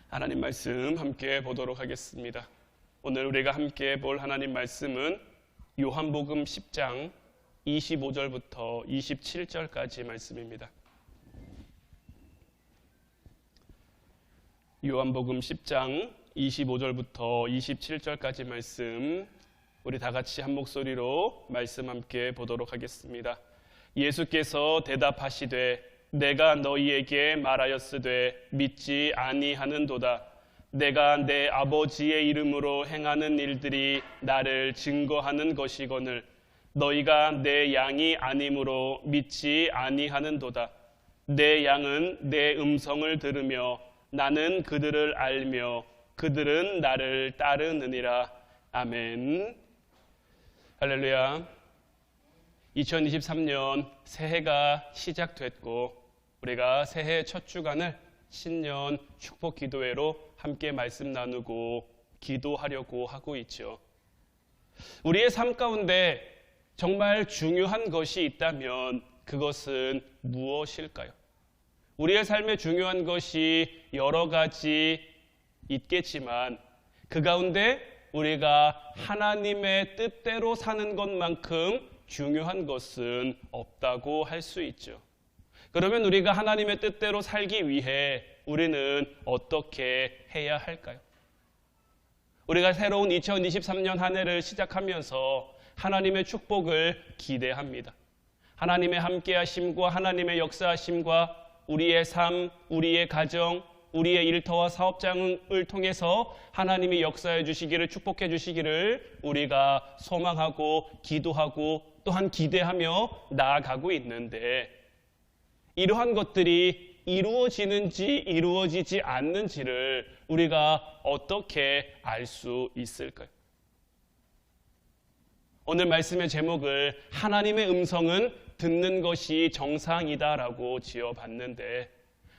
하나님 말씀 함께 보도록 하겠습니다. 오늘 우리가 함께 볼 하나님 말씀은 요한복음 10장 25절부터 27절까지 말씀입니다. 요한복음 10장 25절부터 27절까지 말씀, 우리 다 같이 한 목소리로 말씀 함께 보도록 하겠습니다. 예수께서 대답하시되 내가 너희에게 말하였으되 믿지 아니하는도다. 내가 내 아버지의 이름으로 행하는 일들이 나를 증거하는 것이거늘 너희가 내 양이 아니므로 믿지 아니하는도다. 내 양은 내 음성을 들으며 나는 그들을 알며 그들은 나를 따르느니라. 아멘. 할렐루야. 2023년 새해가 시작됐고 우리가 새해 첫 주간을 신년 축복 기도회로 함께 말씀 나누고 기도하려고 하고 있죠. 우리의 삶 가운데 정말 중요한 것이 있다면 그것은 무엇일까요? 우리의 삶에 중요한 것이 여러 가지 있겠지만 그 가운데 우리가 하나님의 뜻대로 사는 것만큼 중요한 것은 없다고 할 수 있죠. 그러면 우리가 하나님의 뜻대로 살기 위해 우리는 어떻게 해야 할까요? 우리가 새로운 2023년 한 해를 시작하면서 하나님의 축복을 기대합니다. 하나님의 함께하심과 하나님의 역사하심과 우리의 삶, 우리의 가정, 우리의 일터와 사업장을 통해서 하나님이 역사해 주시기를, 축복해 주시기를 우리가 소망하고 기도하고 또한 기대하며 나아가고 있는데, 이러한 것들이 이루어지는지 이루어지지 않는지를 우리가 어떻게 알 수 있을까요? 오늘 말씀의 제목을 하나님의 음성은 듣는 것이 정상이다라고 지어봤는데,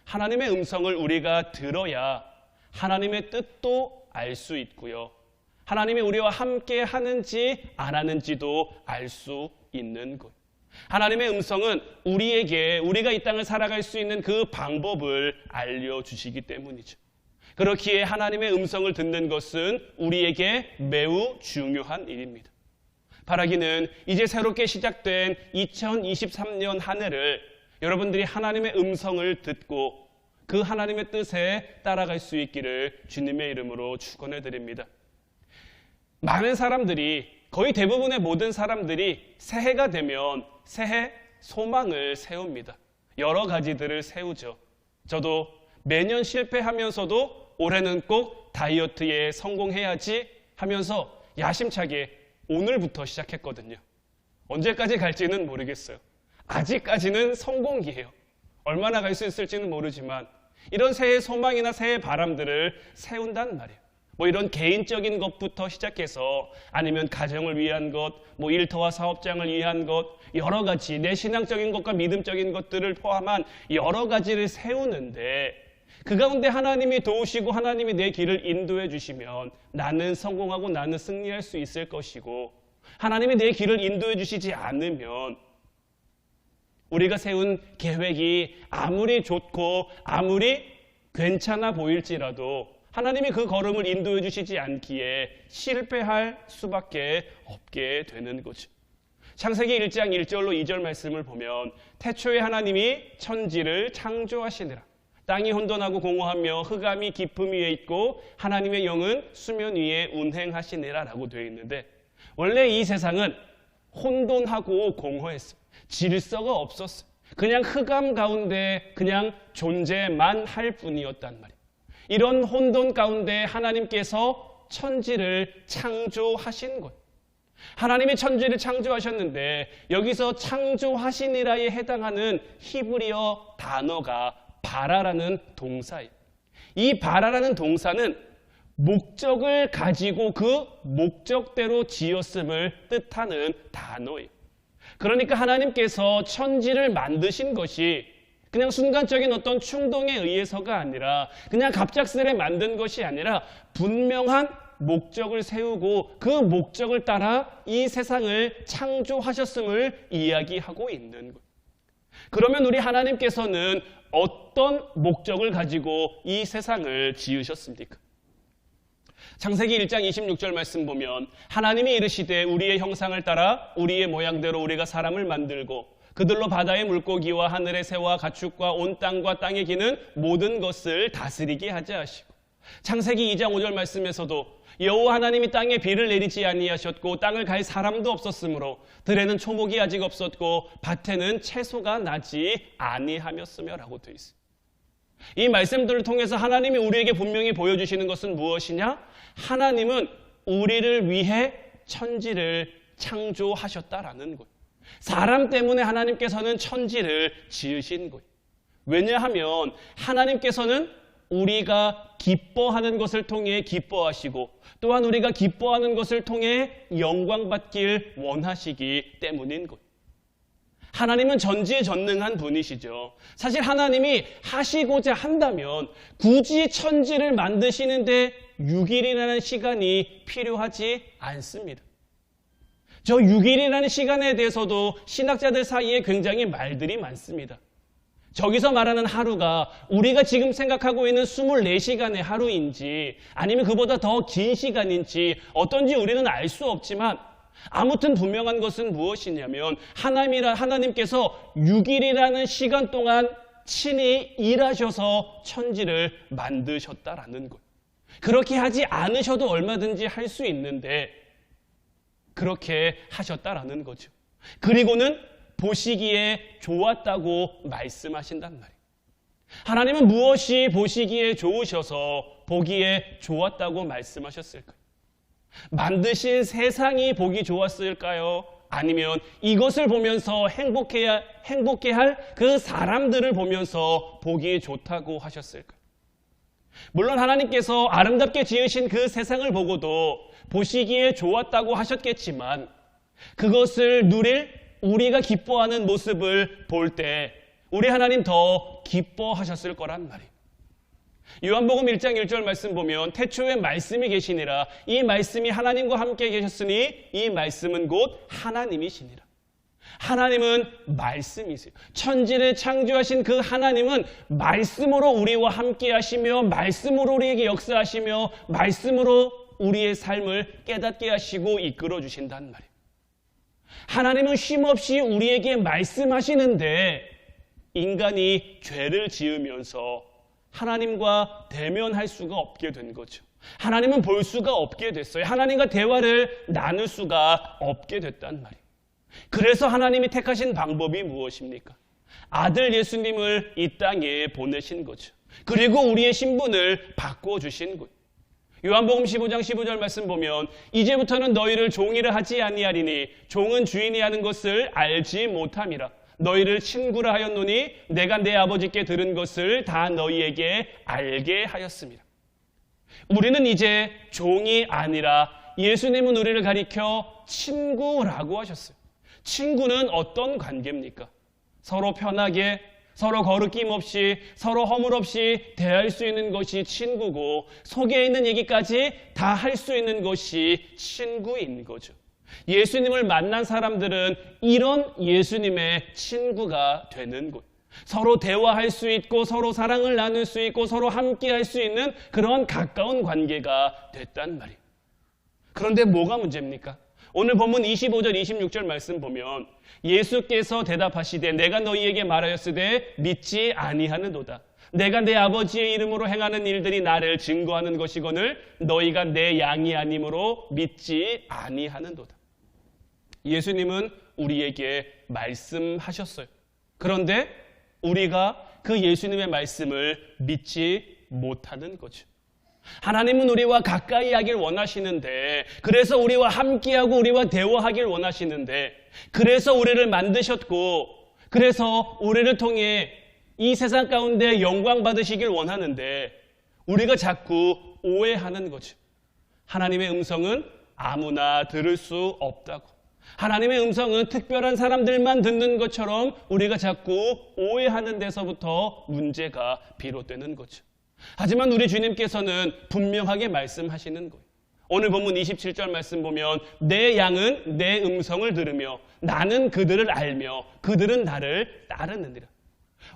하나님의 음성을 우리가 들어야 하나님의 뜻도 알 수 있고요, 하나님이 우리와 함께 하는지 안 하는지도 알 수 있는 것. 하나님의 음성은 우리에게 우리가 이 땅을 살아갈 수 있는 그 방법을 알려주시기 때문이죠. 그렇기에 하나님의 음성을 듣는 것은 우리에게 매우 중요한 일입니다. 바라기는 이제 새롭게 시작된 2023년 한 해를 여러분들이 하나님의 음성을 듣고 그 하나님의 뜻에 따라갈 수 있기를 주님의 이름으로 축원해 드립니다. 많은 사람들이, 거의 대부분의 모든 사람들이 새해가 되면 새해 소망을 세웁니다. 여러 가지들을 세우죠. 저도 매년 실패하면서도 올해는 꼭 다이어트에 성공해야지 하면서 야심차게 오늘부터 시작했거든요. 언제까지 갈지는 모르겠어요. 아직까지는 성공기예요. 얼마나 갈 수 있을지는 모르지만 이런 새해 소망이나 새해 바람들을 세운단 말이에요. 이런 개인적인 것부터 시작해서 아니면 가정을 위한 것, 일터와 사업장을 위한 것, 여러 가지 내 신앙적인 것과 믿음적인 것들을 포함한 여러 가지를 세우는데, 그 가운데 하나님이 도우시고 하나님이 내 길을 인도해 주시면 나는 성공하고 나는 승리할 수 있을 것이고, 하나님이 내 길을 인도해 주시지 않으면 우리가 세운 계획이 아무리 좋고 아무리 괜찮아 보일지라도 하나님이 그 걸음을 인도해 주시지 않기에 실패할 수밖에 없게 되는 거죠. 창세기 1장 1절로 2절 말씀을 보면 태초에 하나님이 천지를 창조하시니라. 땅이 혼돈하고 공허하며 흑암이 깊음 위에 있고 하나님의 영은 수면 위에 운행하시니라 라고 되어 있는데, 원래 이 세상은 혼돈하고 공허했어요. 질서가 없었어요. 그냥 흑암 가운데 그냥 존재만 할 뿐이었단 말이에요. 이런 혼돈 가운데 하나님께서 천지를 창조하신 거예요. 하나님이 천지를 창조하셨는데 여기서 창조하시니라에 해당하는 히브리어 단어가 바라라는 동사예요. 이 바라라는 동사는 목적을 가지고 그 목적대로 지었음을 뜻하는 단어예요. 그러니까 하나님께서 천지를 만드신 것이 그냥 순간적인 어떤 충동에 의해서가 아니라, 그냥 갑작스레 만든 것이 아니라 분명한 목적을 세우고 그 목적을 따라 이 세상을 창조하셨음을 이야기하고 있는 것. 그러면 우리 하나님께서는 어떤 목적을 가지고 이 세상을 지으셨습니까? 창세기 1장 26절 말씀 보면 하나님이 이르시되 우리의 형상을 따라 우리의 모양대로 우리가 사람을 만들고 그들로 바다의 물고기와 하늘의 새와 가축과 온 땅과 땅에 기는 모든 것을 다스리게 하자 하시고, 창세기 2장 5절 말씀에서도 여호와 하나님이 땅에 비를 내리지 아니하셨고 땅을 갈 사람도 없었으므로 들에는 초목이 아직 없었고 밭에는 채소가 나지 아니하였으며 라고 되어 있습니다. 이 말씀들을 통해서 하나님이 우리에게 분명히 보여주시는 것은 무엇이냐? 하나님은 우리를 위해 천지를 창조하셨다라는 거예요. 사람 때문에 하나님께서는 천지를 지으신 거예요. 왜냐하면 하나님께서는 우리가 기뻐하는 것을 통해 기뻐하시고 또한 우리가 기뻐하는 것을 통해 영광받길 원하시기 때문인 거예요. 하나님은 전지전능한 분이시죠. 사실 하나님이 하시고자 한다면 굳이 천지를 만드시는데 6일이라는 시간이 필요하지 않습니다. 저 6일이라는 시간에 대해서도 신학자들 사이에 굉장히 말들이 많습니다. 저기서 말하는 하루가 우리가 지금 생각하고 있는 24시간의 하루인지 아니면 그보다 더 긴 시간인지 어떤지 우리는 알 수 없지만 아무튼 분명한 것은 무엇이냐면 하나님께서 6일이라는 시간 동안 친히 일하셔서 천지를 만드셨다라는 것. 그렇게 하지 않으셔도 얼마든지 할 수 있는데 그렇게 하셨다라는 거죠. 그리고는 보시기에 좋았다고 말씀하신단 말이에요. 하나님은 무엇이 보시기에 좋으셔서 보기에 좋았다고 말씀하셨을까요? 만드신 세상이 보기 좋았을까요? 아니면 이것을 보면서 행복해할 그 사람들을 보면서 보기 좋다고 하셨을까요? 물론 하나님께서 아름답게 지으신 그 세상을 보고도 보시기에 좋았다고 하셨겠지만 그것을 누릴 우리가 기뻐하는 모습을 볼 때 우리 하나님 더 기뻐하셨을 거란 말이에요. 요한복음 1장 1절 말씀 보면 태초에 말씀이 계시니라 이 말씀이 하나님과 함께 계셨으니 이 말씀은 곧 하나님이시니라. 하나님은 말씀이세요. 천지를 창조하신 그 하나님은 말씀으로 우리와 함께 하시며 말씀으로 우리에게 역사하시며 말씀으로 우리의 삶을 깨닫게 하시고 이끌어 주신단 말이에요. 하나님은 쉼없이 우리에게 말씀하시는데 인간이 죄를 지으면서 하나님과 대면할 수가 없게 된 거죠. 하나님은 볼 수가 없게 됐어요. 하나님과 대화를 나눌 수가 없게 됐단 말이에요. 그래서 하나님이 택하신 방법이 무엇입니까? 아들 예수님을 이 땅에 보내신 거죠. 그리고 우리의 신분을 바꿔주신 거예요. 요한복음 15장 15절 말씀 보면 이제부터는 너희를 종이라 하지 아니하리니 종은 주인이 하는 것을 알지 못함이라. 너희를 친구라 하였노니 내가 내 아버지께 들은 것을 다 너희에게 알게 하였습니다. 우리는 이제 종이 아니라 예수님은 우리를 가리켜 친구라고 하셨어요. 친구는 어떤 관계입니까? 서로 편하게 서로 거리낌 없이 서로 허물 없이 대할 수 있는 것이 친구고 속에 있는 얘기까지 다 할 수 있는 것이 친구인 거죠. 예수님을 만난 사람들은 이런 예수님의 친구가 되는 것. 서로 대화할 수 있고 서로 사랑을 나눌 수 있고 서로 함께 할 수 있는 그런 가까운 관계가 됐단 말이에요. 그런데 뭐가 문제입니까? 오늘 본문 25절 26절 말씀 보면 예수께서 대답하시되 내가 너희에게 말하였으되 믿지 아니하는도다. 내가 내 아버지의 이름으로 행하는 일들이 나를 증거하는 것이거늘 너희가 내 양이 아니므로 믿지 아니하는도다. 예수님은 우리에게 말씀하셨어요. 그런데 우리가 그 예수님의 말씀을 믿지 못하는 거죠. 하나님은 우리와 가까이 하길 원하시는데 그래서 우리와 함께하고 우리와 대화하길 원하시는데 그래서 우리를 만드셨고 그래서 우리를 통해 이 세상 가운데 영광 받으시길 원하는데 우리가 자꾸 오해하는 거죠. 하나님의 음성은 아무나 들을 수 없다고. 하나님의 음성은 특별한 사람들만 듣는 것처럼 우리가 자꾸 오해하는 데서부터 문제가 비롯되는 거죠. 하지만 우리 주님께서는 분명하게 말씀하시는 거예요. 오늘 본문 27절 말씀 보면 내 양은 내 음성을 들으며 나는 그들을 알며 그들은 나를 따르느니라.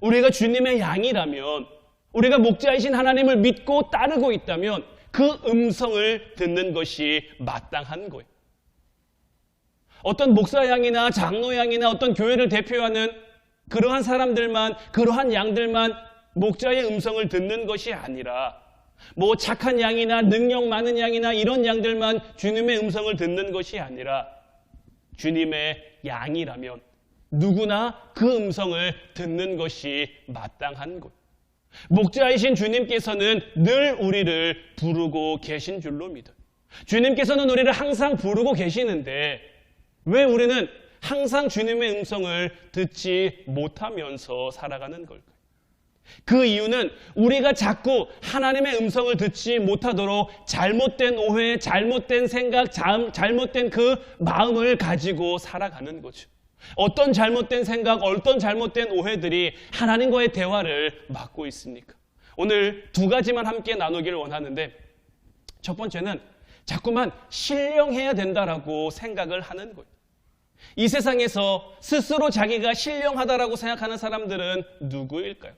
우리가 주님의 양이라면, 우리가 목자이신 하나님을 믿고 따르고 있다면 그 음성을 듣는 것이 마땅한 거예요. 어떤 목사 양이나 장로 양이나 어떤 교회를 대표하는 그러한 사람들만, 그러한 양들만 목자의 음성을 듣는 것이 아니라 뭐 착한 양이나 능력 많은 양이나 이런 양들만 주님의 음성을 듣는 것이 아니라 주님의 양이라면 누구나 그 음성을 듣는 것이 마땅한 것. 목자이신 주님께서는 늘 우리를 부르고 계신 줄로 믿어요. 주님께서는 우리를 항상 부르고 계시는데 왜 우리는 항상 주님의 음성을 듣지 못하면서 살아가는 걸까요? 그 이유는 우리가 자꾸 하나님의 음성을 듣지 못하도록 잘못된 오해, 잘못된 생각, 잘못된 그 마음을 가지고 살아가는 거죠. 어떤 잘못된 생각, 어떤 잘못된 오해들이 하나님과의 대화를 막고 있습니까? 오늘 두 가지만 함께 나누기를 원하는데, 첫 번째는 자꾸만 신령해야 된다라고 생각을 하는 거예요. 이 세상에서 스스로 자기가 신령하다라고 생각하는 사람들은 누구일까요?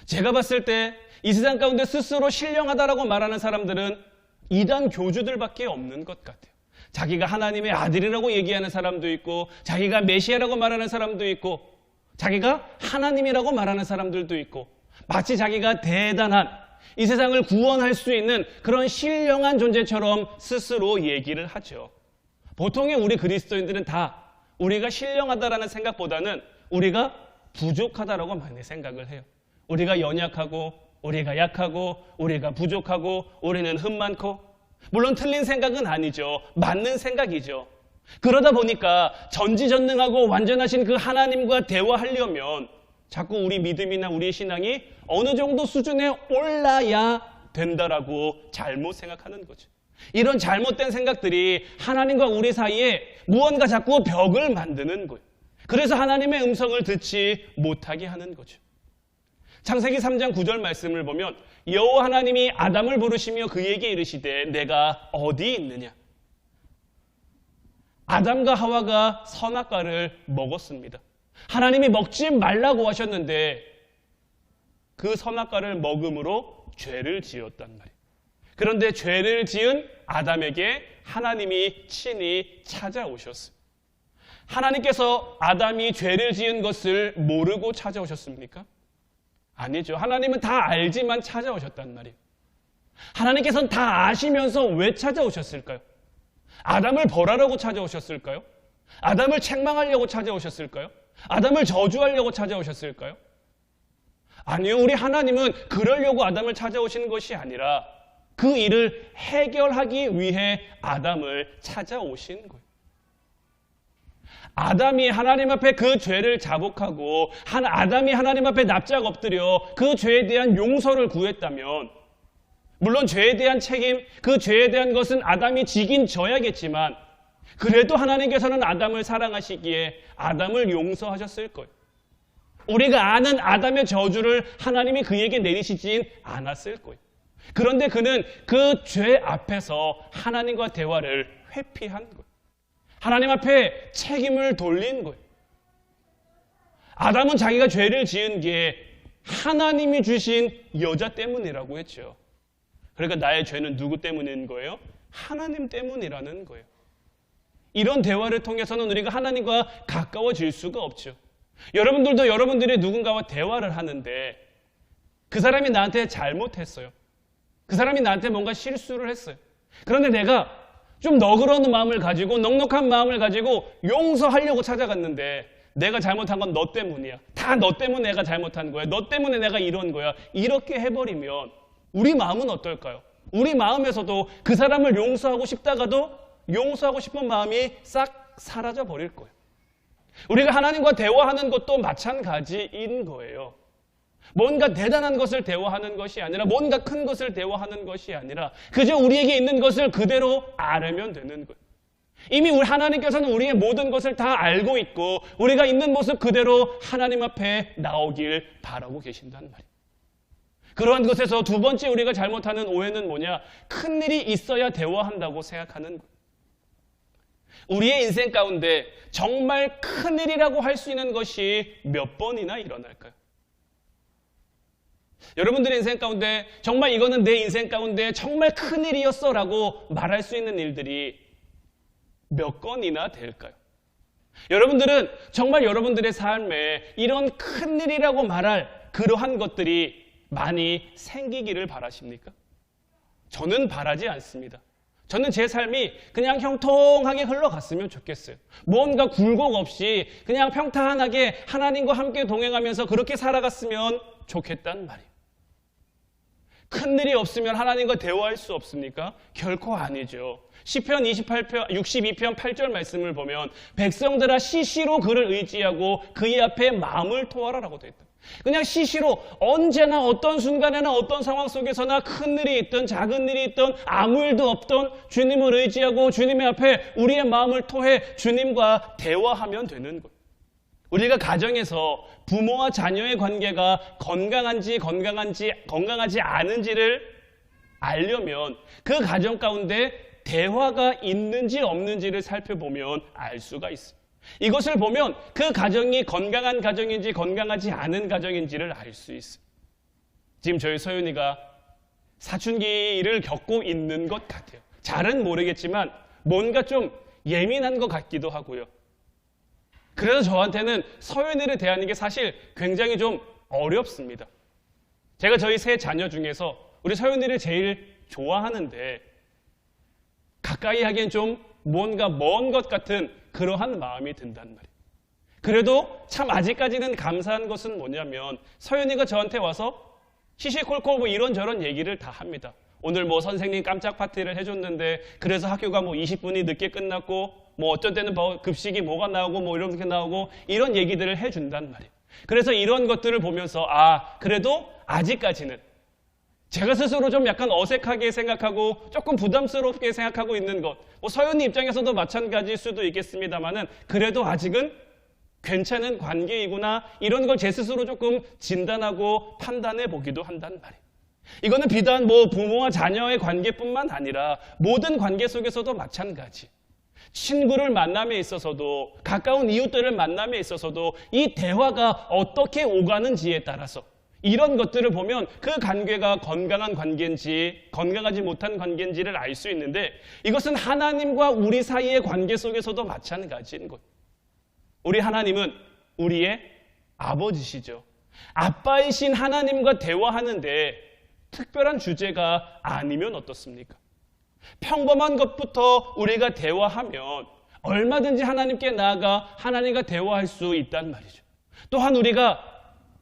제가 봤을 때 이 세상 가운데 스스로 신령하다라고 말하는 사람들은 이단 교주들밖에 없는 것 같아요. 자기가 하나님의 아들이라고 얘기하는 사람도 있고, 자기가 메시아라고 말하는 사람도 있고, 자기가 하나님이라고 말하는 사람들도 있고, 마치 자기가 대단한 이 세상을 구원할 수 있는 그런 신령한 존재처럼 스스로 얘기를 하죠. 보통의 우리 그리스도인들은 다 우리가 신령하다라는 생각보다는 우리가 부족하다라고 많이 생각을 해요. 우리가 연약하고, 우리가 약하고, 우리가 부족하고, 우리는 흠 많고, 물론 틀린 생각은 아니죠. 맞는 생각이죠. 그러다 보니까 전지전능하고 완전하신 그 하나님과 대화하려면 자꾸 우리 믿음이나 우리 신앙이 어느 정도 수준에 올라야 된다라고 잘못 생각하는 거죠. 이런 잘못된 생각들이 하나님과 우리 사이에 무언가 자꾸 벽을 만드는 거예요. 그래서 하나님의 음성을 듣지 못하게 하는 거죠. 창세기 3장 9절 말씀을 보면 여호와 하나님이 아담을 부르시며 그에게 이르시되 내가 어디 있느냐? 아담과 하와가 선악과를 먹었습니다. 하나님이 먹지 말라고 하셨는데 그 선악과를 먹음으로 죄를 지었단 말이에요. 그런데 죄를 지은 아담에게 하나님이 친히 찾아오셨어요. 하나님께서 아담이 죄를 지은 것을 모르고 찾아오셨습니까? 아니죠. 하나님은 다 알지만 찾아오셨단 말이에요. 하나님께서는 다 아시면서 왜 찾아오셨을까요? 아담을 벌하려고 찾아오셨을까요? 아담을 책망하려고 찾아오셨을까요? 아담을 저주하려고 찾아오셨을까요? 아니요. 우리 하나님은 그러려고 아담을 찾아오시는 것이 아니라 그 일을 해결하기 위해 아담을 찾아오신 거예요. 아담이 하나님 앞에 그 죄를 자복하고 아담이 하나님 앞에 납작 엎드려 그 죄에 대한 용서를 구했다면, 물론 죄에 대한 책임, 그 죄에 대한 것은 아담이 지긴 져야겠지만 그래도 하나님께서는 아담을 사랑하시기에 아담을 용서하셨을 거예요. 우리가 아는 아담의 저주를 하나님이 그에게 내리시진 않았을 거예요. 그런데 그는 그 죄 앞에서 하나님과 대화를 회피한 거예요. 하나님 앞에 책임을 돌린 거예요. 아담은 자기가 죄를 지은 게 하나님이 주신 여자 때문이라고 했죠. 그러니까 나의 죄는 누구 때문인 거예요? 하나님 때문이라는 거예요. 이런 대화를 통해서는 우리가 하나님과 가까워질 수가 없죠. 여러분들도 여러분들이 누군가와 대화를 하는데 그 사람이 나한테 잘못했어요. 그 사람이 나한테 뭔가 실수를 했어요. 그런데 내가 좀 너그러운 마음을 가지고 넉넉한 마음을 가지고 용서하려고 찾아갔는데 내가 잘못한 건 너 때문이야. 다 너 때문에 내가 잘못한 거야. 너 때문에 내가 이런 거야. 이렇게 해버리면 우리 마음은 어떨까요? 우리 마음에서도 그 사람을 용서하고 싶다가도 용서하고 싶은 마음이 싹 사라져 버릴 거예요. 우리가 하나님과 대화하는 것도 마찬가지인 거예요. 뭔가 대단한 것을 대화하는 것이 아니라, 뭔가 큰 것을 대화하는 것이 아니라 그저 우리에게 있는 것을 그대로 알으면 되는 거예요. 이미 우리 하나님께서는 우리의 모든 것을 다 알고 있고 우리가 있는 모습 그대로 하나님 앞에 나오길 바라고 계신단 말이에요. 그러한 것에서 두 번째 우리가 잘못하는 오해는 뭐냐? 큰일이 있어야 대화한다고 생각하는 거예요. 우리의 인생 가운데 정말 큰일이라고 할 수 있는 것이 몇 번이나 일어날까요? 여러분들의 인생 가운데 정말 이거는 내 인생 가운데 정말 큰일이었어 라고 말할 수 있는 일들이 몇 건이나 될까요? 여러분들은 정말 여러분들의 삶에 이런 큰일이라고 말할 그러한 것들이 많이 생기기를 바라십니까? 저는 바라지 않습니다. 저는 제 삶이 그냥 형통하게 흘러갔으면 좋겠어요. 뭔가 굴곡 없이 그냥 평탄하게 하나님과 함께 동행하면서 그렇게 살아갔으면 좋겠단 말이에요. 큰일이 없으면 하나님과 대화할 수 없습니까? 결코 아니죠. 시편 62편 8절 말씀을 보면 백성들아 시시로 그를 의지하고 그의 앞에 마음을 토하라라고 되어 있다. 그냥 시시로 언제나 어떤 순간에나 어떤 상황 속에서나 큰 일이 있든 작은 일이 있든 아무 일도 없든 주님을 의지하고 주님의 앞에 우리의 마음을 토해 주님과 대화하면 되는 거예요. 우리가 가정에서 부모와 자녀의 관계가 건강하지 않은지를 알려면 그 가정 가운데 대화가 있는지 없는지를 살펴보면 알 수가 있어요. 이것을 보면 그 가정이 건강한 가정인지 건강하지 않은 가정인지를 알 수 있어요. 지금 저희 서윤이가 사춘기를 겪고 있는 것 같아요. 잘은 모르겠지만 뭔가 좀 예민한 것 같기도 하고요. 그래서 저한테는 서윤이를 대하는 게 사실 굉장히 좀 어렵습니다. 제가 저희 세 자녀 중에서 우리 서윤이를 제일 좋아하는데 가까이 하기엔 좀 뭔가 먼 것 같은 그러한 마음이 든단 말이에요. 그래도 참 아직까지는 감사한 것은 뭐냐면 서윤이가 저한테 와서 시시콜콜 뭐 이런저런 얘기를 다 합니다. 오늘 뭐 선생님 깜짝 파티를 해줬는데 그래서 학교가 뭐 20분이 늦게 끝났고 뭐 어쩔 때는 급식이 뭐가 나오고 뭐 이렇게 나오고 이런 얘기들을 해준단 말이에요. 그래서 이런 것들을 보면서 그래도 아직까지는 제가 스스로 좀 약간 어색하게 생각하고 조금 부담스럽게 생각하고 있는 것, 뭐 서윤이 입장에서도 마찬가지일 수도 있겠습니다만은 그래도 아직은 괜찮은 관계이구나 이런 걸 제 스스로 조금 진단하고 판단해 보기도 한단 말이에요. 이거는 비단 뭐 부모와 자녀의 관계뿐만 아니라 모든 관계 속에서도 마찬가지. 친구를 만남에 있어서도 가까운 이웃들을 만남에 있어서도 이 대화가 어떻게 오가는지에 따라서 이런 것들을 보면 그 관계가 건강한 관계인지 건강하지 못한 관계인지를 알 수 있는데 이것은 하나님과 우리 사이의 관계 속에서도 마찬가지인 거예요. 우리 하나님은 우리의 아버지시죠. 아빠이신 하나님과 대화하는데 특별한 주제가 아니면 어떻습니까? 평범한 것부터 우리가 대화하면 얼마든지 하나님께 나아가 하나님과 대화할 수 있단 말이죠. 또한 우리가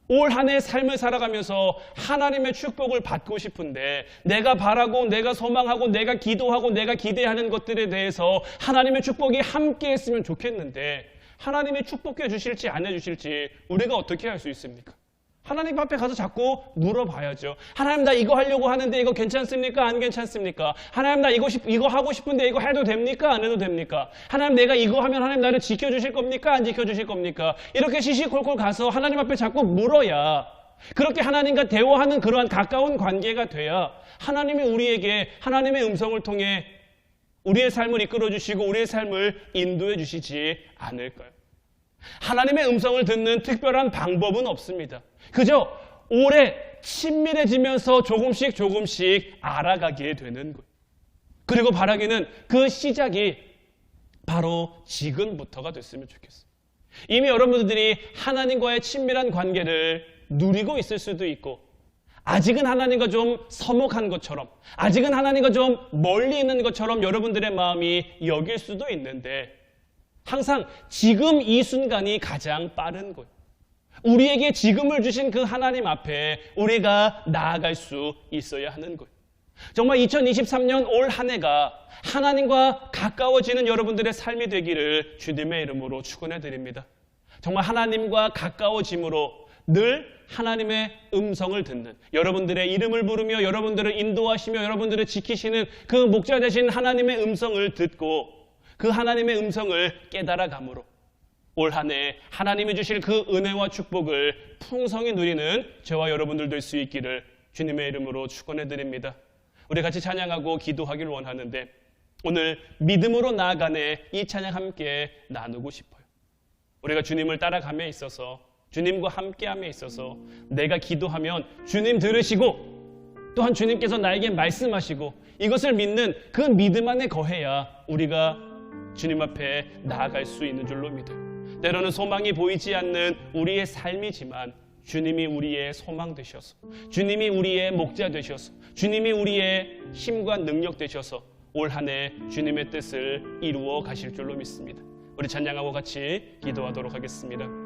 올 한 해 삶을 살아가면서 하나님의 축복을 받고 싶은데 내가 바라고 내가 소망하고 내가 기도하고 내가 기대하는 것들에 대해서 하나님의 축복이 함께 했으면 좋겠는데 하나님이 축복해 주실지 안 해주실지 우리가 어떻게 할 수 있습니까? 하나님 앞에 가서 자꾸 물어봐야죠. 하나님 나 이거 하려고 하는데 이거 괜찮습니까? 안 괜찮습니까? 하나님 나 이거 하고 싶은데 이거 해도 됩니까? 안 해도 됩니까? 하나님 내가 이거 하면 하나님 나를 지켜주실 겁니까? 안 지켜주실 겁니까? 이렇게 시시콜콜 가서 하나님 앞에 자꾸 물어야 그렇게 하나님과 대화하는 그러한 가까운 관계가 돼야 하나님이 우리에게 하나님의 음성을 통해 우리의 삶을 이끌어 주시고 우리의 삶을 인도해 주시지 않을까요? 하나님의 음성을 듣는 특별한 방법은 없습니다. 그저 오래 친밀해지면서 조금씩 알아가게 되는 거예요. 그리고 바라기는 그 시작이 바로 지금부터가 됐으면 좋겠어요. 이미 여러분들이 하나님과의 친밀한 관계를 누리고 있을 수도 있고 아직은 하나님과 좀 서먹한 것처럼 아직은 하나님과 좀 멀리 있는 것처럼 여러분들의 마음이 여길 수도 있는데 항상 지금 이 순간이 가장 빠른 거예요. 우리에게 지금을 주신 그 하나님 앞에 우리가 나아갈 수 있어야 하는 거예요. 정말 2023년 올 한 해가 하나님과 가까워지는 여러분들의 삶이 되기를 주님의 이름으로 축원해 드립니다. 정말 하나님과 가까워짐으로 늘 하나님의 음성을 듣는 여러분들의 이름을 부르며 여러분들을 인도하시며 여러분들을 지키시는 그 목자 되신 하나님의 음성을 듣고 그 하나님의 음성을 깨달아감으로 올 한 해 하나님이 주실 그 은혜와 축복을 풍성히 누리는 저와 여러분들 될 수 있기를 주님의 이름으로 축원해 드립니다. 우리 같이 찬양하고 기도하기를 원하는데 오늘 믿음으로 나아가는 이 찬양 함께 나누고 싶어요. 우리가 주님을 따라감에 있어서 주님과 함께함에 있어서 내가 기도하면 주님 들으시고 또한 주님께서 나에게 말씀하시고 이것을 믿는 그 믿음 안에 거해야 우리가 주님 앞에 나아갈 수 있는 줄로 믿어요. 때로는 소망이 보이지 않는 우리의 삶이지만 주님이 우리의 소망 되셔서 주님이 우리의 목자 되셔서 주님이 우리의 힘과 능력 되셔서 올 한 해 주님의 뜻을 이루어 가실 줄로 믿습니다. 우리 찬양하고 같이 기도하도록 하겠습니다.